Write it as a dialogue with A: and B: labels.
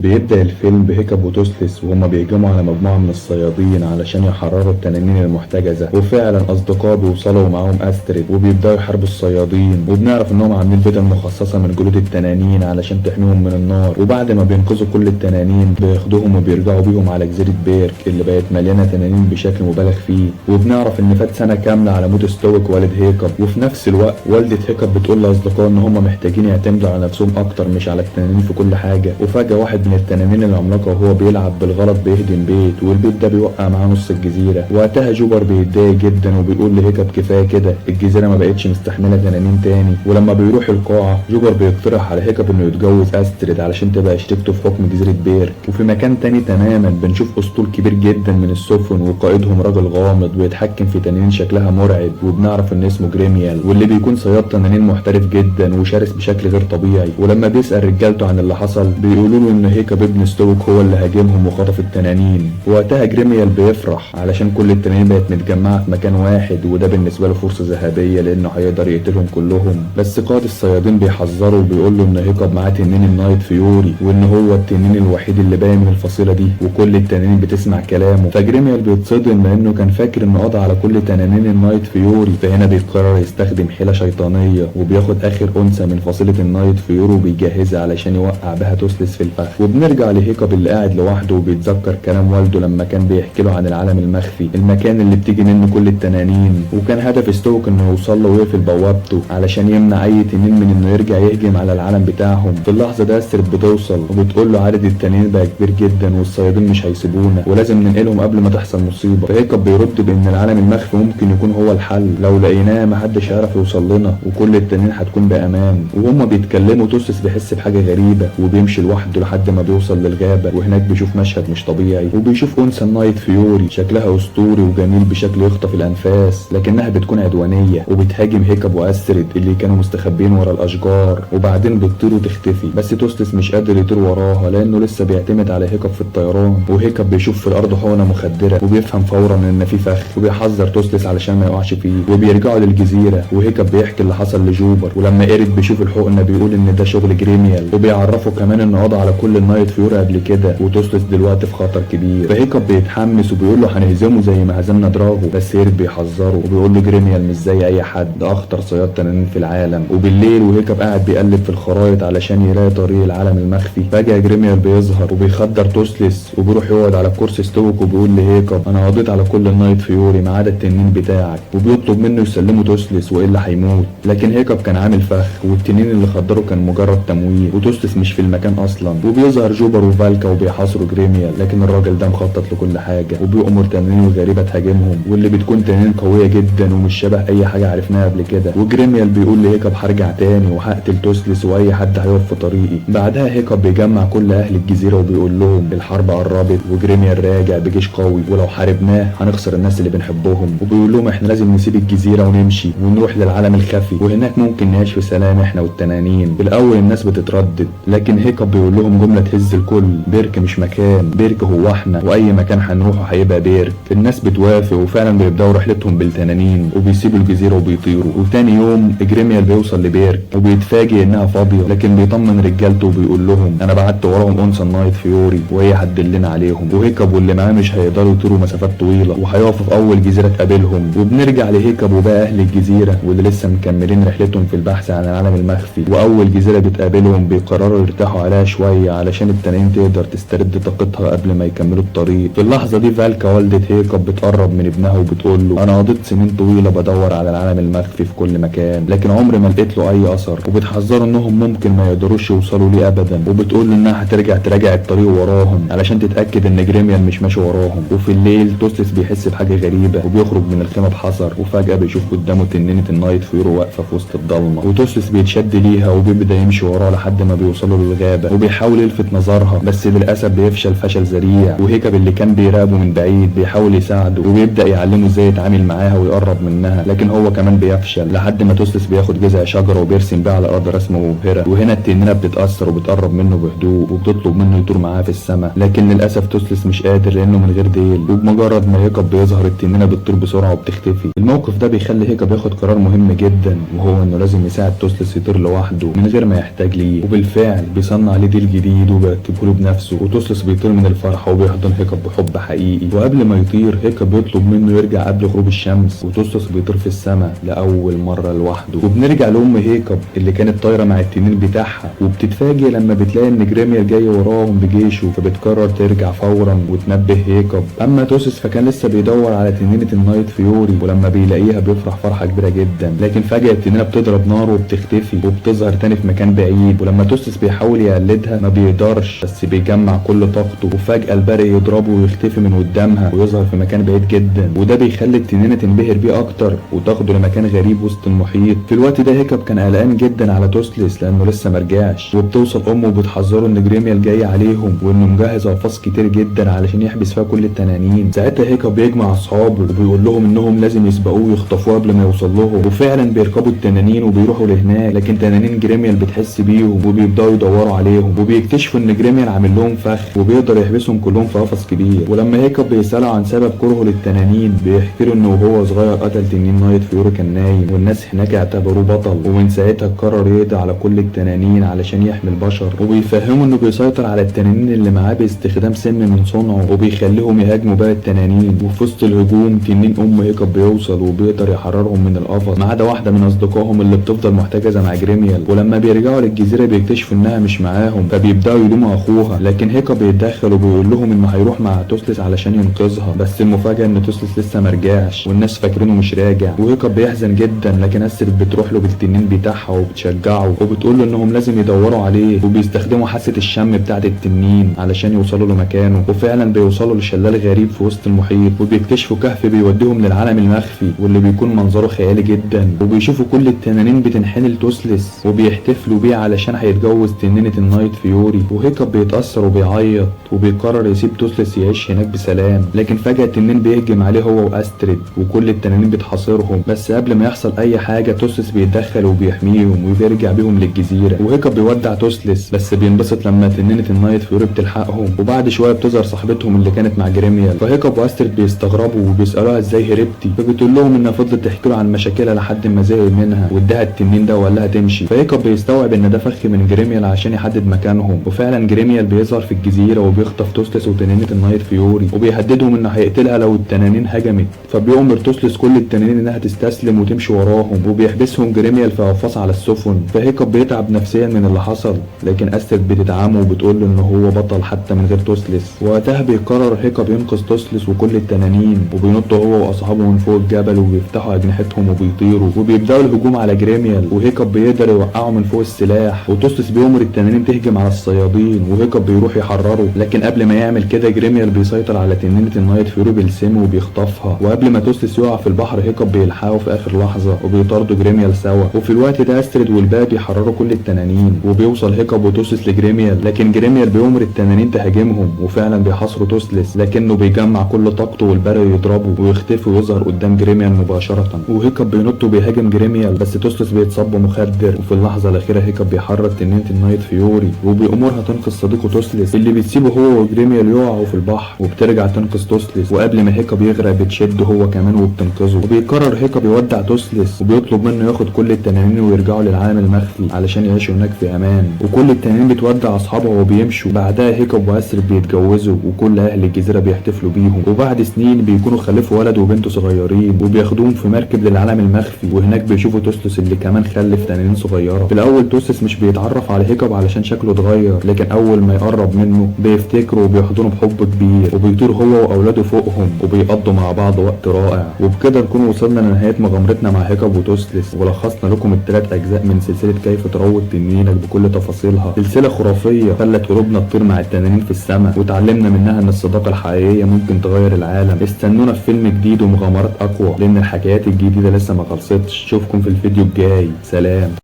A: بيبدأ الفيلم بهيكب وتوسلس وهما بيهجموا على مجموعة من الصيادين علشان يحرروا التنانين المحتجزة، وفعلا أصدقاء بيوصلوا معاهم أستريد وبيبدأوا يحاربوا الصيادين، وبنعرف إنهم عاملين بدل مخصصة من جلود التنانين علشان تحميهم من النار. وبعد ما بينقذوا كل التنانين بياخدوهم وبيرجعوا بيهم على جزيرة بيرك اللي بقت مليانة تنانين بشكل مبالغ فيه. وبنعرف إن فات سنة كاملة على موت ستويك والد هيكب، وفي نفس الوقت والدة هيكب بتقول لأصدقائه إن هما محتاجين يعتمدوا على نفسهم أكتر مش على التنانين في كل حاجة. وفجأة واحد من التنانين العملاقة وهو بيلعب بالغلط بيهدم بيت، والبيت ده بيوقع معاه نص الجزيرة. وقتها جوبر بيتضايق جدا وبيقول لهيكب كفاية كده، الجزيرة ما بقتش مستحملة تنانين تاني. ولما بيروح القاعة جوبر بيقترح على هيكب انه يتجوز استريد علشان تبقى شريكته في حكم جزيرة بيرك. وفي مكان تاني تماما بنشوف اسطول كبير جدا من السفن وقائدهم راجل غامض بيتحكم في تنانين شكلها مرعب، وبنعرف ان اسمه جريميال واللي بيكون صياد تنانين محترف جدا وشرس بشكل غير طبيعي. ولما بيسأل رجالته عن اللي حصل بيقولوا له ان هيكب ابن ستويك هو اللي هاجمهم وخطف التنانين. وقتها جريميال بيفرح علشان كل التنانين بقت متجمعة في مكان واحد، وده بالنسبة له فرصة ذهبية لانه هيقدر يقتلهم كلهم. بس قائد الصيادين بيحذره وبيقول له ان هيكب معاه تنين النايت فيوري، وان هو التنين الوحيد اللي باقي من الفصيلة دي وكل التنانين بتسمع كلامه. فجريميال بيتصدم لانه كان فاكر انه قضى على كل تنانين النايت فيوري. فهنا بيقرر يستخدم حيلة شيطانية وبياخد اخر انثى من فصيلة النايت فيوري وبيجهزها علشان يوقع بها توسلس في الفخ. وبنرجع لهيكب اللي قاعد لوحده وبيتذكر كلام والده لما كان بيحكي له عن العالم المخفي، المكان اللي بتيجي منه كل التنانين. وكان هدف ستوك انه يوصل له ويقفل بوابته علشان يمنع اي تنين من انه يرجع يهجم على العالم بتاعهم. في اللحظه ده استرد بتوصل وبتقول له عدد التنانين بقى كبير جدا والصيادين مش هيسيبونا ولازم ننقلهم قبل ما تحصل مصيبه. فهيكب بيرد بان العالم المخفي ممكن يكون هو الحل، لو لقيناه محدش هيعرف يوصل لنا وكل التنانين هتكون بامان. وهما بيتكلموا توسلس بيحس بحاجه غريبه وبيمشي لوحده لحد ما بيوصل للغابه، وهناك بيشوف مشهد مش طبيعي وبيشوف انثى النايت فيوري شكلها اسطوري وجميل بشكل يخطف الانفاس، لكنها بتكون عدوانيه وبتهاجم هيكب واسترد اللي كانوا مستخبيين ورا الاشجار. وبعدين بتطير وتختفي، بس توسلس مش قادر يطير وراها لانه لسه بيعتمد على هيكب في الطيران. وهيكب بيشوف في الارض حقنه مخدره وبيفهم فورا ان في فخ وبيحذر توسلس علشان ما يقعش فيه. وبيرجعوا للجزيره وهيكب بيحكي اللي حصل لجوبر، ولما ايريك بيشوف الحقنه بيقول ان ده شغل جريميال، وبيعرفه كمان انه قضى على كل النايت فيوري قبل كده وتوسلس دلوقتي في خطر كبير. فهيكب بيتحمس وبيقول له هنهزمه زي ما هزمنا دراغو، بس ايريك بيحذره وبيقول له جريميال مش زي اي حد، ده اخطر صياد تنانين في العالم. وبالليل وهيكب قاعد بيقلب في الخرايط علشان يلاقي طريق العالم المخفي، فجأة جريميال بيظهر وبيخدر توسلس وبيروح يقعد على كرسي ستويك وبيقول لهيكب انا قضيت على كل النايت فيوري ما عدا التنين بتاعك، وبيطلب منه يسلمه توسلس والا هيموت. لكن هيكب كان عامل فخ والتنين اللي خدره كان مجرد تمويه وتوسلس مش في المكان اصلا. وبيظهر جوبر وفالكا وبيحاصروا جريميال، لكن الراجل ده مخطط لكل حاجه وبيأمر تنانين غريبه تهاجمهم واللي بتكون تنانين قويه جدا ومش شبه اي حاجه عرفناها قبل كده. وجريميال بيقول لهيكب هرجع تاني وهقتل توسلس واي حد هيقف في طريقي. بعدها هيكب بيجمع كل اهل الجزيره وبيقول لهم الحرب قربت وجريميال راجع بجيش قوي، ولو حاربناه هنخسر الناس اللي بنحبهم. وبيقول لهم احنا لازم نسيب الجزيره ونمشي ونروح للعالم الخفي وهناك ممكن نعيش في سلام احنا والتنانين. في الاول الناس بتتردد، لكن هيكب بيقول لهم جمله تهز الكل، بيرك مش مكان، بيرك هو احنا واي مكان هنروحه هيبقى بيرك. الناس بتوافق وفعلا بيبداوا رحلتهم بالتنانين وبيسيبوا الجزيره وبيطيروا. وتاني يوم جريميال بيوصل لبيرك وبيتفاجئ انها فاضيه، لكن بيطمن رجالته وبيقول لهم انا بعت وراهم انثى النايت فيوري وهي هتدلنا عليهم، وهيكب واللي معاه مش هيقدروا يطيروا مسافات طويله وهيقفوا في اول جزيره تقابلهم. وبنرجع لهيكب وبقى اهل الجزيره واللي لسه مكملين رحلتهم في البحث عن العالم المخفي. واول جزيره بتقابلهم بيقرروا يرتاحوا عليها شويه علشان التنانين تقدر تسترد طاقتها قبل ما يكملوا الطريق. في اللحظه دي فالكا والدة هيكب بتقرب من ابنها وبتقول له انا قضيت سنين طويله بدور على العالم المخفي في كل مكان لكن عمري ما لقيت له اي اثر، وبتحذره انهم ممكن ما يقدروش يوصلوا ليه ابدا. وبتقول له انها هترجع تراجع الطريق وراهم علشان تتاكد ان جريميال مش ماشي وراهم. وفي الليل توسلس بيحس بحاجه غريبه وبيخرج من الخيمه بحذر، وفجاه بيشوف قدامه تنينه النايت فيوري واقفه في وسط الضلمه، وتوسلس بيتشد ليها وبيبدا يمشي وراها لحد ما بيوصلوا للغابه وبيحاول يلفت نظرها بس للاسف بيفشل فشل ذريع. وهيكب اللي كان بيراقبه من بعيد بيحاول يساعده وبيبدا يعلمه ازاي يتعامل معاها ويقرب منها، لكن هو كمان بيفشل لحد ما توسلس بياخد جذع شجره وبيرسم بيها على الارض رسمه مبهره. وهنا التنينه بتتاثر وبتقرب منه بهدوء وبتطلب منه يطير معاها في السماء، لكن للاسف توسلس مش قادر لانه من غير ديل. وبمجرد ما هيكب بيظهر التنينه بتطير بسرعه وبتختفي. الموقف ده بيخلي هيكب ياخد قرار مهم جدا، وهو انه لازم يساعد توسلس يطير لوحده من غير ما يحتاج ليه. وبالفعل بيصنع ليه ديل جديد بايده وبيركبه له بنفسه، وتوسلس بيطير من الفرحه وبيحضن هيكب بحب حقيقي. وقبل ما يطير هيكب بيطلب منه يرجع قبل غروب الشمس، وتوسلس بيطير في السماء لاول مره لوحده. وبنرجع لام هيكب اللي كانت طايره مع التنين بتاعها، وبتتفاجئ لما بتلاقي ان جريميال جاي وراهم بجيشه، فبتقرر ترجع فورا وتنبه هيكب. اما توسلس فكان لسه بيدور على تنينه النايت فيوري، ولما بيلاقيها بيفرح فرحه كبيره جدا. لكن فجاه التنينه بتضرب نار وبتختفي وبتظهر تاني في مكان بعيد، ولما توسلس بيحاول يقلدها ما بيقدرش، بس بيجمع كل طاقته، وفجاه البرق يضربه ويختفي من قدامها ويظهر في مكان بعيد جدا، وده بيخلي التنينه تنبهر بيه اكتر وتاخده لمكان غريب وسط المحيط. في الوقت ده هيكب كان قلقان جدا على توسلس لانه لسه مرجعش، وبتوصل امه وبتحذره ان جريميال جاي عليهم وانه مجهز الفاظ كتير جدا علشان يحبس فيها كل التنانين. ساعتها هيكب بيجمع اصحابه وبيقول لهم انهم لازم يسبقوه ويخطفوه قبل ما يوصل لهم، وفعلا بيركبوا التنانين وبيروحوا لهناك. لكن تنانين جريميال بتحس بيهم وبيبداوا يدوروا عليهم، وبيكتشفوا ان جريميال عامل لهم فخ وبيقدر يحبسهم كلهم في قفص كبير. ولما هيكب بيسأله عن سبب كرهه للتنانين بيحكي له انه وهو صغير قتل تنين نايت فيوري كان نايم، والناس هناك اعتبروه بطل، ومن ساعتها قرر يقضي على كل التنانين علشان يحمي البشر. وبيفهموا انه بيسيطر على التنانين اللي معاه باستخدام سم من صنعه، وبيخليهم يهاجموا باقي التنانين. وفي وسط الهجوم تنين هيكب بيوصل وبيقدر يحررهم من القفص، ما عدا واحده من اصدقائهم اللي بتفضل محتجزه مع جريميال. ولما بيرجعوا للجزيره بيكتشفوا انها مش معاهم، فبيبداوا يلوموا اخوها. لكن هيكب بيتدخل وبيقول لهم انه هيروح مع توسلس علشان ينقذها، بس المفاجاه ان توسلس لسه مرجعش والناس فاكرينه مش راجع. وهيكب بيحزن جدا، لكن استرد بتروح له بالتنين بتاعها وبتشجعه وبتقول له انهم لازم يدوروا عليه، وبيستخدموا حاسه الشم بتاعه التنين علشان يوصلوا لمكانه. وفعلا بيوصلوا لشلال غريب في وسط المحيط، وبيكتشفوا كهف بيوديهم للعالم المخفي واللي بيكون منظره خيالي جدا. وبيشوفوا كل التنانين بتنحني لتوسلس وبيحتفلوا بيه علشان هيتجوز تنينه النايت فيوري. وهيكب بيتأثر وبيعيط وبيقرر يسيب توسلس يعيش هناك بسلام. لكن فجأة التنين بيهجم عليه هو واسترد، وكل التنانين بتحاصرهم. بس قبل ما يحصل اي حاجة توسلس بيتدخل وبيحميهم وبيرجع بيهم للجزيرة. وهيكب بيودع توسلس بس بينبسط لما تنينه النايت فيوري بتلحقهم. وبعد شوية بتظهر صاحبتهم اللي كانت مع جريميال، فهيكب واسترد بيستغربوا وبيسألوها ازاي هربتي، فبتقول لهم انها فضلت تحكي له عن مشاكلها لحد ما زهق منها واداها التنين ده وقال لها تمشي. فهيكب بيستوعب ان ده فخ من جريميال عشان يحدد مكانهم. وفعلا جريميال بيظهر في الجزيرة وبيخطف توسلس وتنينه النايت فيوري، وبيهددهم انه هيقتلها لو التنانين هجمت. فبيأمر توسلس كل التنانين انها تستسلم وتمشي وراهم، وبيحبسهم جريميال في قفص على السفن. فهيكب بيتعب نفسيا من اللي حصل، لكن استرد بتدعمه وبتقول له ان هو بطل حتى من غير توسلس. وقتها بيقرر هيكب ينقذ توسلس وكل التنانين، وبينطوا هو واصحابه من فوق الجبل وبيفتحوا اجنحتهم وبيطيروا وبيبداوا الهجوم على جريميال. وهيكب بيقدر يوقعه من فوق السلاح، وتوسلس بيأمر التنانين تهجم على الصيادين وهيكب بيروح يحرره. لكن قبل ما يعمل كده جريميال بيسيطر على تنينه النايت فيوري بالسم وبيخطفها. وقبل ما توسلس يقع في البحر هيكب بيلحقه في اخر لحظه وبيطاردوا جريميال سوا. وفي الوقت ده استرد والباقي بيحرروا كل التنانين، وبيوصل هيكب وتوسلس لجريميال. لكن جريميال بيأمر التنانين تهاجمهم، وفعلا بيحاصروا توسلس، لكنه بيجمع كل طاقته والبرق يضربه ويختفي ويظهر قدام جريميال مباشره. وهيكب بينط وبيهاجم جريميال، بس توسلس بيتصاب بمخدر. وفي اللحظه الاخيره هيكب بيحرر تنينه النايت فيوري وبيأمرها تنقذ صديقه توسلس اللي بتسيبه هو وجريميال يقعوا في البحر، وبترجع تنقذ توسلس. وقبل ما هيكب يغرق بتشده هو كمان وبتنقذه. وبيقرر هيكب يودع توسلس وبيطلب منه ياخد كل التنانين ويرجعوا للعالم المخفي علشان يعيشوا هناك في امان. وكل التنانين بتودع اصحابها وبيمشوا. بعدها هيكب واسترد بيتجوزوا وكل اهل الجزيره بيحتفلوا بيهم. وبعد سنين بيكونوا خلفوا ولد وبنت صغيرين وبياخدوهم في مركب للعالم المخفي، وهناك بيشوفوا توسلس اللي كمان خلف تنانين صغيره. في الاول توسلس مش بيتعرف على هيكب علشان شكله اتغير، لكن اول ما يقرب منه بيفتكره وبيحضنه بحب كبير، وبيطير هو واولاده فوقهم وبيقضوا مع بعض وقت رائع. وبكده نكون وصلنا لنهايه مغامرتنا مع هيكب وتوسلس، ولخصنا لكم الثلاث اجزاء من سلسله كيف تروض تنينك بكل تفاصيلها. سلسله خرافيه خلت قلوبنا تطير مع التنانين في السماء، وتعلمنا منها ان الصداقه الحقيقيه ممكن تغير العالم. استنونا في فيلم جديد ومغامرات اقوى، لان الحكايات الجديده لسه ما خلصتش. اشوفكم في الفيديو الجاي. سلام.